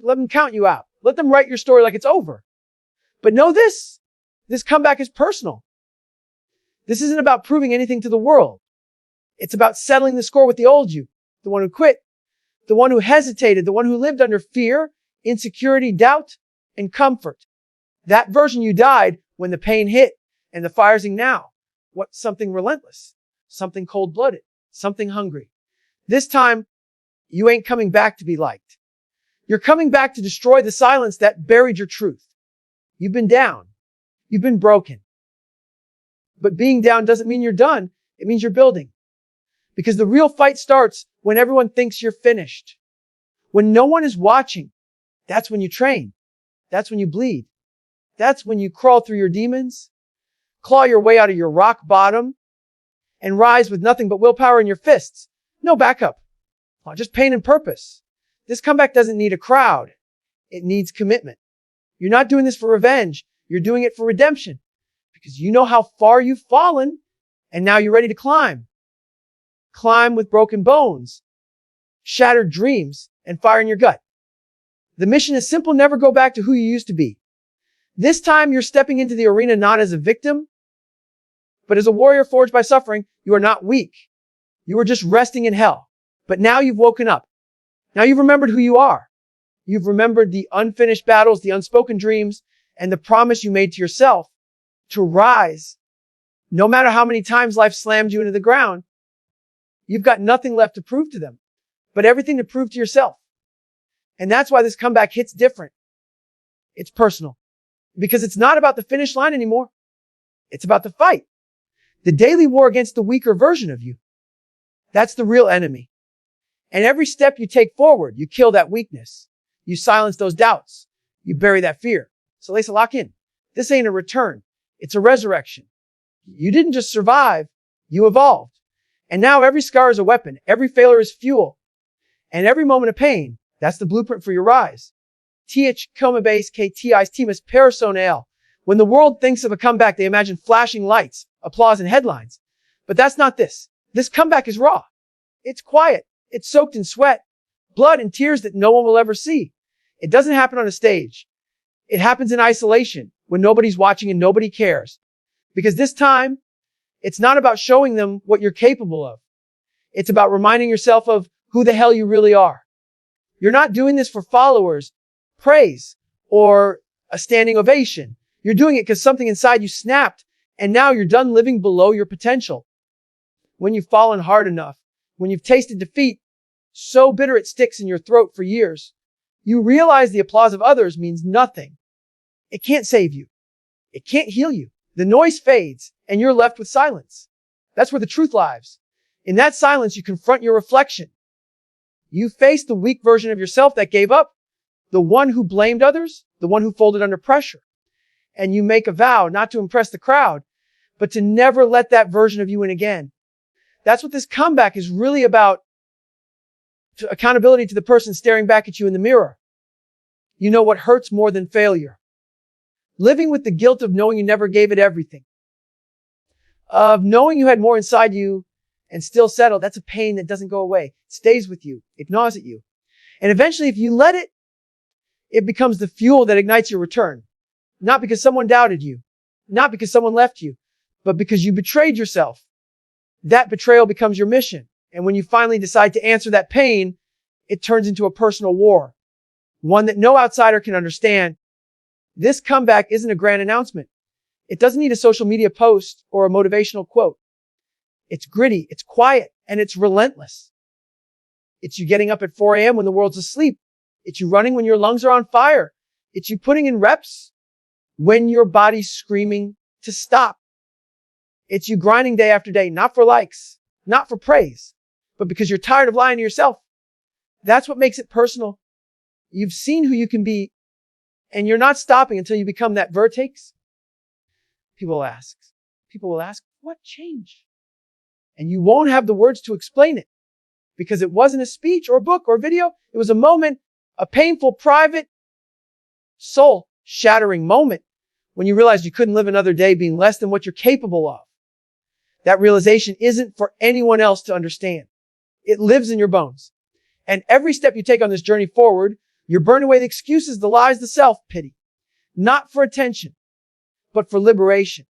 Let them count you out. Let them write your story like it's over. But know this comeback is personal. This isn't about proving anything to the world. It's about settling the score with the old you, the one who quit, the one who hesitated, the one who lived under fear, insecurity, doubt, and comfort. That version you died when the pain hit and the fire's now. What's something relentless, something cold-blooded, something hungry. This time, you ain't coming back to be liked. You're coming back to destroy the silence that buried your truth. You've been down. You've been broken. But being down doesn't mean you're done. It means you're building. Because the real fight starts when everyone thinks you're finished. When no one is watching, that's when you train. That's when you bleed. That's when you crawl through your demons, claw your way out of your rock bottom, and rise with nothing but willpower in your fists. No backup. Just pain and purpose. This comeback doesn't need a crowd. It needs commitment. You're not doing this for revenge. You're doing it for redemption. Because you know how far you've fallen, and now you're ready to climb. Climb with broken bones, shattered dreams, and fire in your gut. The mission is simple: never go back to who you used to be. This time you're stepping into the arena not as a victim, but as a warrior forged by suffering. You are not weak. You were just resting in hell. But now you've woken up. Now you've remembered who you are. You've remembered the unfinished battles, the unspoken dreams, and the promise you made to yourself to rise. No matter how many times life slammed you into the ground, you've got nothing left to prove to them, but everything to prove to yourself. And that's why this comeback hits different. It's personal. Because it's not about the finish line anymore. It's about the fight. The daily war against the weaker version of you. That's the real enemy. And every step you take forward, you kill that weakness. You silence those doubts. You bury that fear. So Lisa, lock in. This ain't a return. It's a resurrection. You didn't just survive. You evolved. And now every scar is a weapon. Every failure is fuel. And every moment of pain, that's the blueprint for your rise. TH Comebase KTI's team personnel. When the world thinks of a comeback, they imagine flashing lights, applause, and headlines. But that's not this. This comeback is raw. It's quiet. It's soaked in sweat, blood, and tears that no one will ever see. It doesn't happen on a stage. It happens in isolation when nobody's watching and nobody cares. Because this time, it's not about showing them what you're capable of. It's about reminding yourself of who the hell you really are. You're not doing this for followers, praise, or a standing ovation. You're doing it because something inside you snapped, and now you're done living below your potential. When you've fallen hard enough, when you've tasted defeat, so bitter it sticks in your throat for years, you realize the applause of others means nothing. It can't save you. It can't heal you. The noise fades, and you're left with silence. That's where the truth lies. In that silence, you confront your reflection. You face the weak version of yourself that gave up, the one who blamed others, the one who folded under pressure. And you make a vow not to impress the crowd, but to never let that version of you in again. That's what this comeback is really about. Accountability to the person staring back at you in the mirror. You know what hurts more than failure? Living with the guilt of knowing you never gave it everything. Of knowing you had more inside you and still settled. That's a pain that doesn't go away. It stays with you. It gnaws at you. And eventually, if you let it, it becomes the fuel that ignites your return. Not because someone doubted you. Not because someone left you. But because you betrayed yourself. That betrayal becomes your mission. And when you finally decide to answer that pain, it turns into a personal war. One that no outsider can understand. This comeback isn't a grand announcement. It doesn't need a social media post or a motivational quote. It's gritty, it's quiet, and it's relentless. It's you getting up at 4 a.m. when the world's asleep. It's you running when your lungs are on fire. It's you putting in reps when your body's screaming to stop. It's you grinding day after day, not for likes, not for praise, but because you're tired of lying to yourself. That's what makes it personal. You've seen who you can be, and you're not stopping until you become that vertex. People will ask, what changed? And you won't have the words to explain it because it wasn't a speech or book or video. It was a moment, a painful, private, soul-shattering moment when you realized you couldn't live another day being less than what you're capable of. That realization isn't for anyone else to understand. It lives in your bones. And every step you take on this journey forward, You're burning away the excuses, the lies, the self-pity. Not for attention, but for liberation.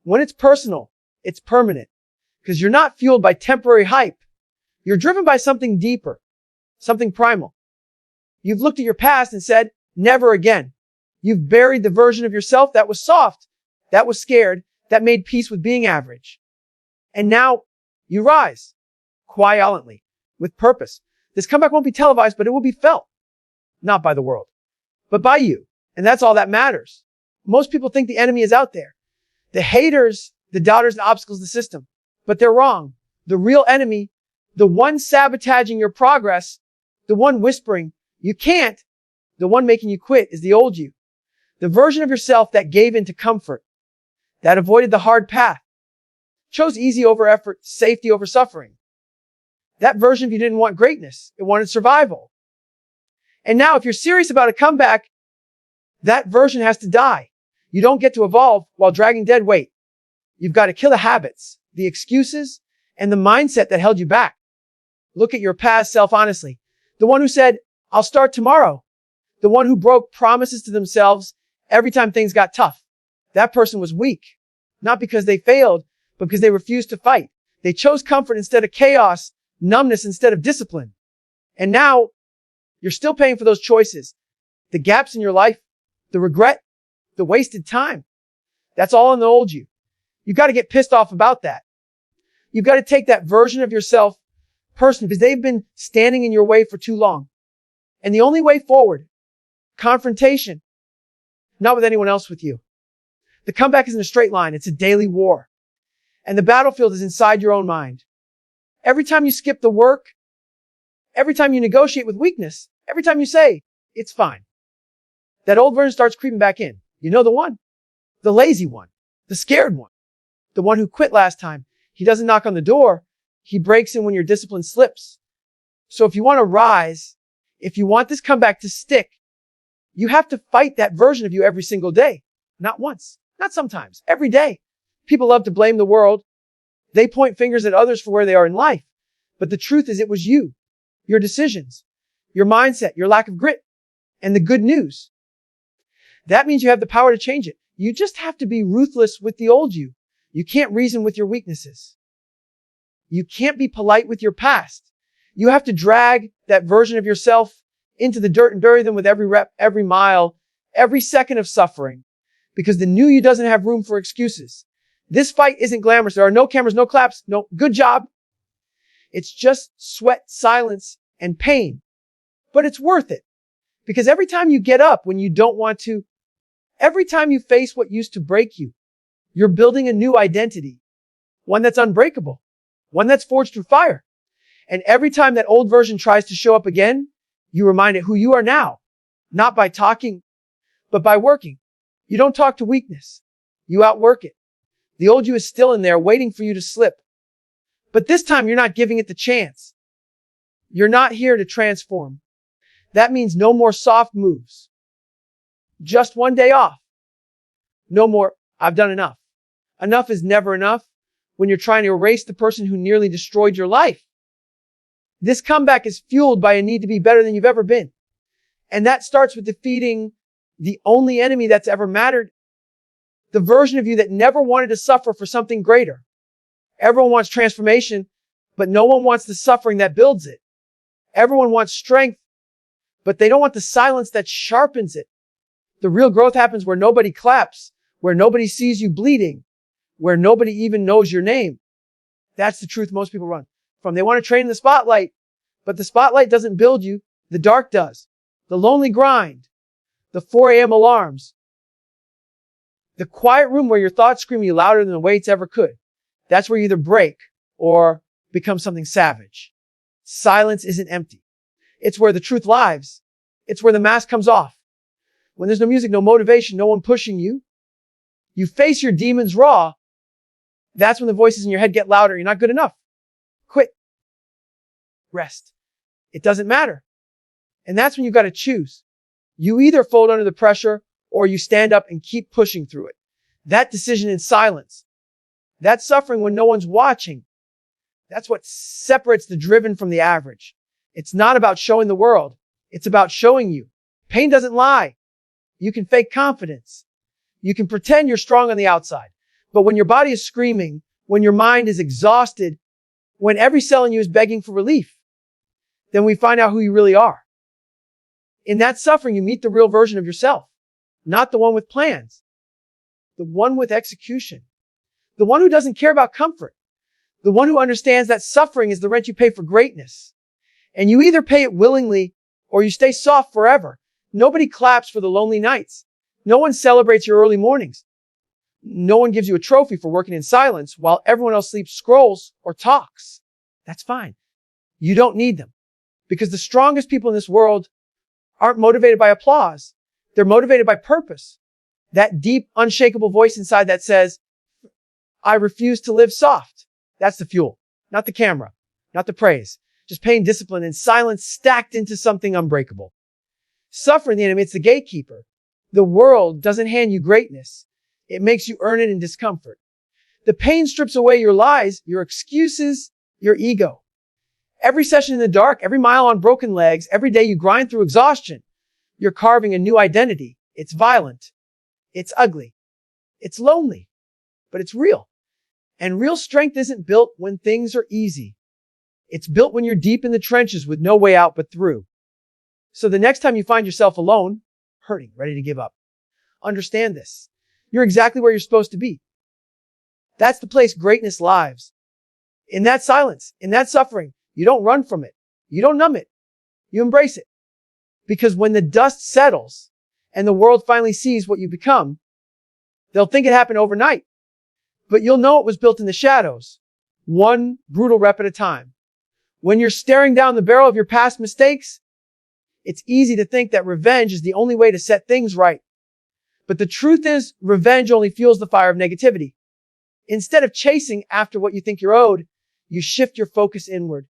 When it's personal, it's permanent. Because you're not fueled by temporary hype. You're driven by something deeper, something primal. You've looked at your past and said, never again. You've buried the version of yourself that was soft, that was scared, that made peace with being average. And now you rise, quietly, with purpose. This comeback won't be televised, but it will be felt. Not by the world, but by you. And that's all that matters. Most people think the enemy is out there. The haters, the doubters, the obstacles, the system. But they're wrong. The real enemy, the one sabotaging your progress, the one whispering, you can't, the one making you quit is the old you. The version of yourself that gave in to comfort, that avoided the hard path, chose easy over effort, safety over suffering. That version of you didn't want greatness. It wanted survival. And now if you're serious about a comeback, that version has to die. You don't get to evolve while dragging dead weight. You've got to kill the habits, the excuses, and the mindset that held you back. Look at your past self honestly. The one who said, I'll start tomorrow. The one who broke promises to themselves every time things got tough. That person was weak. Not because they failed, but because they refused to fight. They chose comfort instead of chaos, numbness instead of discipline. And now you're still paying for those choices. The gaps in your life, the regret, the wasted time. That's all in the old you. You've got to get pissed off about that. You've got to take that version of yourself personally because they've been standing in your way for too long. And the only way forward, confrontation, not with anyone else, with you. The comeback isn't a straight line. It's a daily war. And the battlefield is inside your own mind. Every time you skip the work, every time you negotiate with weakness, every time you say, it's fine, that old version starts creeping back in. You know the one, the lazy one, the scared one, the one who quit last time. He doesn't knock on the door. He breaks in when your discipline slips. So if you want to rise, if you want this comeback to stick, you have to fight that version of you every single day. Not once, not sometimes, every day. People love to blame the world. They point fingers at others for where they are in life. But the truth is it was you, your decisions, your mindset, your lack of grit. And the good news, that means you have the power to change it. You just have to be ruthless with the old you. You can't reason with your weaknesses. You can't be polite with your past. You have to drag that version of yourself into the dirt and bury them with every rep, every mile, every second of suffering. Because the new you doesn't have room for excuses. This fight isn't glamorous. There are no cameras, no claps, no good job. It's just sweat, silence, and pain. But it's worth it. Because every time you get up when you don't want to, every time you face what used to break you, you're building a new identity. One that's unbreakable. One that's forged through fire. And every time that old version tries to show up again, you remind it who you are now. Not by talking, but by working. You don't talk to weakness. You outwork it. The old you is still in there waiting for you to slip. But this time you're not giving it the chance. You're not here to transform. That means no more soft moves. Just one day off. No more, I've done enough. Enough is never enough when you're trying to erase the person who nearly destroyed your life. This comeback is fueled by a need to be better than you've ever been. And that starts with defeating the only enemy that's ever mattered. The version of you that never wanted to suffer for something greater. Everyone wants transformation, but no one wants the suffering that builds it. Everyone wants strength, but they don't want the silence that sharpens it. The real growth happens where nobody claps, where nobody sees you bleeding, where nobody even knows your name. That's the truth most people run from. They want to train in the spotlight, but the spotlight doesn't build you. The dark does. The lonely grind, the 4 a.m. alarms, the quiet room where your thoughts scream you louder than the weights ever could. That's where you either break or become something savage. Silence isn't empty. It's where the truth lives. It's where the mask comes off. When there's no music, no motivation, no one pushing you, you face your demons raw. That's when the voices in your head get louder. You're not good enough. Quit. Rest. It doesn't matter. And that's when you've got to choose. You either fold under the pressure or you stand up and keep pushing through it. That decision in silence. That suffering when no one's watching. That's what separates the driven from the average. It's not about showing the world. It's about showing you pain doesn't lie. You can fake confidence. You can pretend you're strong on the outside. But when your body is screaming, when your mind is exhausted, when every cell in you is begging for relief, then we find out who you really are. In that suffering, you meet the real version of yourself, not the one with plans, the one with execution, the one who doesn't care about comfort, the one who understands that suffering is the rent you pay for greatness. And you either pay it willingly or you stay soft forever. Nobody claps for the lonely nights. No one celebrates your early mornings. No one gives you a trophy for working in silence while everyone else sleeps, scrolls, or talks. That's fine. You don't need them. Because the strongest people in this world aren't motivated by applause. They're motivated by purpose. That deep, unshakable voice inside that says, I refuse to live soft. That's the fuel, not the camera, not the praise. Just pain, discipline, and silence stacked into something unbreakable. Suffering, the enemy, it's the gatekeeper. The world doesn't hand you greatness. It makes you earn it in discomfort. The pain strips away your lies, your excuses, your ego. Every session in the dark, every mile on broken legs, every day you grind through exhaustion, you're carving a new identity. It's violent. It's ugly. It's lonely. But it's real. And real strength isn't built when things are easy. It's built when you're deep in the trenches with no way out but through. So the next time you find yourself alone, hurting, ready to give up, understand this. You're exactly where you're supposed to be. That's the place greatness lives. In that silence, in that suffering, you don't run from it. You don't numb it. You embrace it. Because when the dust settles and the world finally sees what you become, they'll think it happened overnight. But you'll know it was built in the shadows, one brutal rep at a time. When you're staring down the barrel of your past mistakes, it's easy to think that revenge is the only way to set things right. But the truth is, revenge only fuels the fire of negativity. Instead of chasing after what you think you're owed, you shift your focus inward.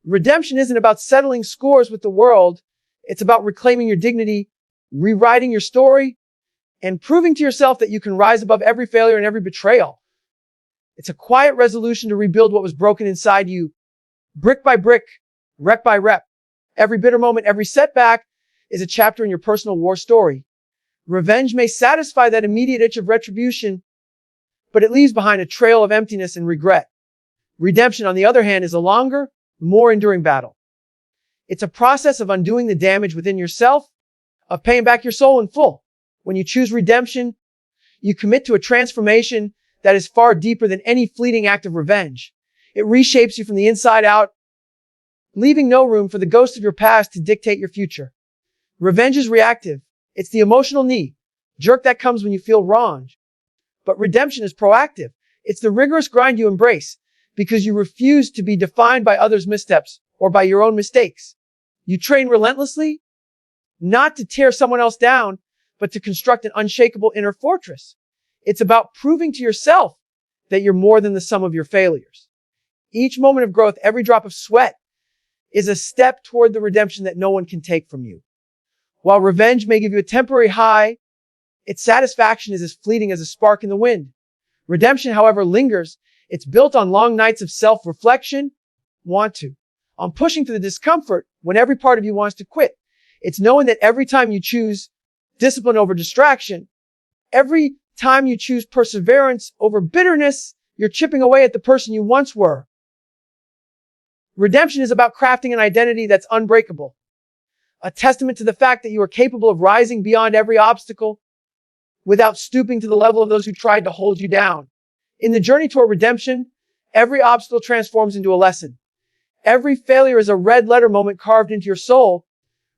Redemption isn't about settling scores with the world. It's about reclaiming your dignity, rewriting your story, and proving to yourself that you can rise above every failure and every betrayal. It's a quiet resolution to rebuild what was broken inside you, brick by brick, rep by rep. Every bitter moment, every setback is a chapter in your personal war story. Revenge may satisfy that immediate itch of retribution, but it leaves behind a trail of emptiness and regret. Redemption, on the other hand, is a longer, more enduring battle. It's a process of undoing the damage within yourself, of paying back your soul in full. When you choose redemption, you commit to a transformation that is far deeper than any fleeting act of revenge. It reshapes you from the inside out, leaving no room for the ghost of your past to dictate your future. Revenge is reactive. It's the emotional knee jerk that comes when you feel wronged. But redemption is proactive. It's the rigorous grind you embrace because you refuse to be defined by others' missteps or by your own mistakes. You train relentlessly, not to tear someone else down, but to construct an unshakable inner fortress. It's about proving to yourself that you're more than the sum of your failures. Each moment of growth, every drop of sweat, is a step toward the redemption that no one can take from you. While revenge may give you a temporary high, its satisfaction is as fleeting as a spark in the wind. Redemption, however, lingers. It's built on long nights of self-reflection, on pushing through the discomfort when every part of you wants to quit. It's knowing that every time you choose discipline over distraction, every time you choose perseverance over bitterness, you're chipping away at the person you once were. Redemption is about crafting an identity that's unbreakable, a testament to the fact that you are capable of rising beyond every obstacle without stooping to the level of those who tried to hold you down. In the journey toward redemption, every obstacle transforms into a lesson. Every failure is a red letter moment carved into your soul,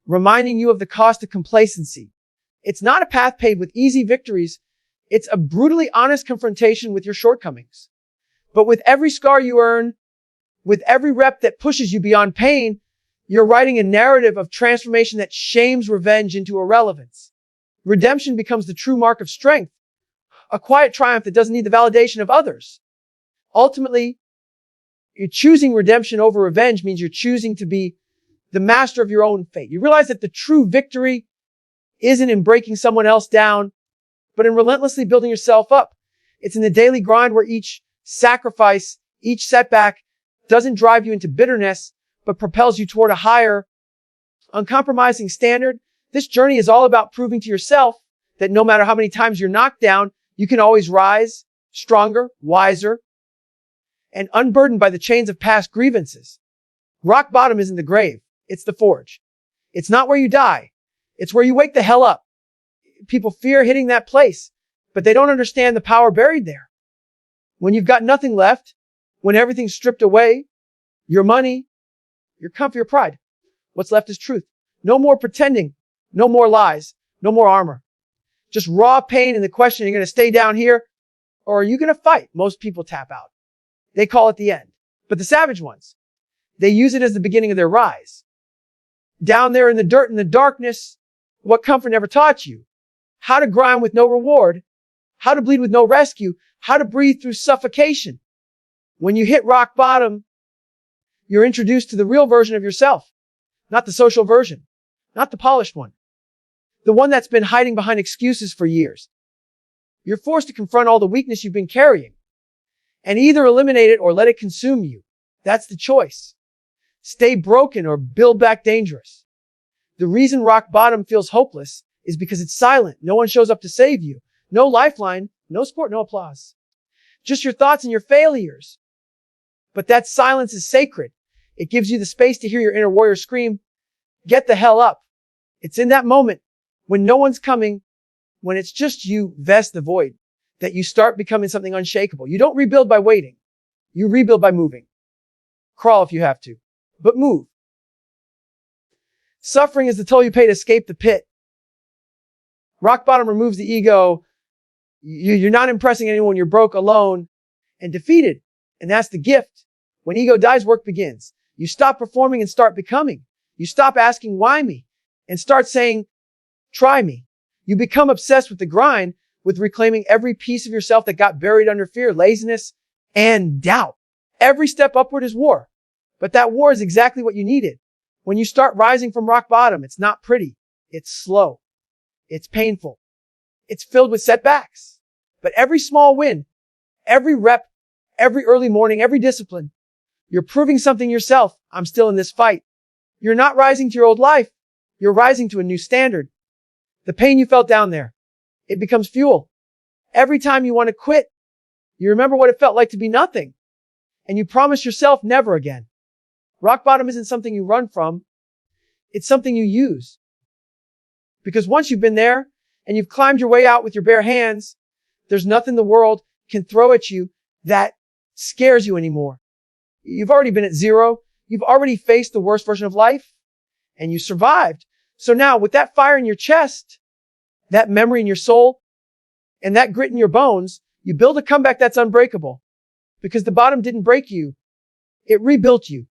reminding you of the cost of complacency. It's not a path paved with easy victories. It's a brutally honest confrontation with your shortcomings. But with every scar you earn, with every rep that pushes you beyond pain, you're writing a narrative of transformation that shames revenge into irrelevance. Redemption becomes the true mark of strength, a quiet triumph that doesn't need the validation of others. Ultimately, you're choosing redemption over revenge means you're choosing to be the master of your own fate. You realize that the true victory isn't in breaking someone else down, but in relentlessly building yourself up. It's in the daily grind where each sacrifice, each setback doesn't drive you into bitterness, but propels you toward a higher, Uncompromising standard. This journey is all about proving to yourself that no matter how many times you're knocked down, you can always rise stronger, wiser, and unburdened by the chains of past grievances. Rock bottom isn't the grave. It's the forge. It's not where you die. It's where you wake the hell up. People fear hitting that place, but they don't understand the power buried there. When you've got nothing left, when everything's stripped away, your money, your comfort, your pride, what's left is truth. No more pretending, no more lies, no more armor. Just raw pain and the question, are you going to stay down here or are you going to fight? Most people tap out. They call it the end. But the savage ones, they use it as the beginning of their rise. Down there in the dirt and the darkness, what comfort never taught you? How to grind with no reward, how to bleed with no rescue, how to breathe through suffocation. When you hit rock bottom, you're introduced to the real version of yourself, not the social version, not the polished one, the one that's been hiding behind excuses for years. You're forced to confront all the weakness you've been carrying and either eliminate it or let it consume you. That's the choice. Stay broken or build back dangerous. The reason rock bottom feels hopeless is because it's silent. No one shows up to save you. No lifeline, no support, no applause. Just your thoughts and your failures. But that silence is sacred. It gives you the space to hear your inner warrior scream, get the hell up. It's in that moment when no one's coming, when it's just you, vest the void, that you start becoming something unshakable. You don't rebuild by waiting. You rebuild by moving. Crawl if you have to, but move. Suffering is the toll you pay to escape the pit. Rock bottom removes the ego. You're not impressing anyone. You're broke, alone, and defeated. And that's the gift. When ego dies, work begins. You stop performing and start becoming. You stop asking, why me? And start saying, try me. You become obsessed with the grind, with reclaiming every piece of yourself that got buried under fear, laziness, and doubt. Every step upward is war. But that war is exactly what you needed. When you start rising from rock bottom, it's not pretty. It's slow. It's painful. It's filled with setbacks. But every small win, every rep, every early morning, every discipline, you're proving something yourself. I'm still in this fight. You're not rising to your old life. You're rising to a new standard. The pain you felt down there, it becomes fuel. Every time you want to quit, you remember what it felt like to be nothing. And you promise yourself never again. Rock bottom isn't something you run from. It's something you use. Because once you've been there and you've climbed your way out with your bare hands, there's nothing the world can throw at you that scares you anymore. You've already been at zero. You've already faced the worst version of life and you survived. So now with that fire in your chest, that memory in your soul, and that grit in your bones, you build a comeback that's unbreakable because the bottom didn't break you. It rebuilt you.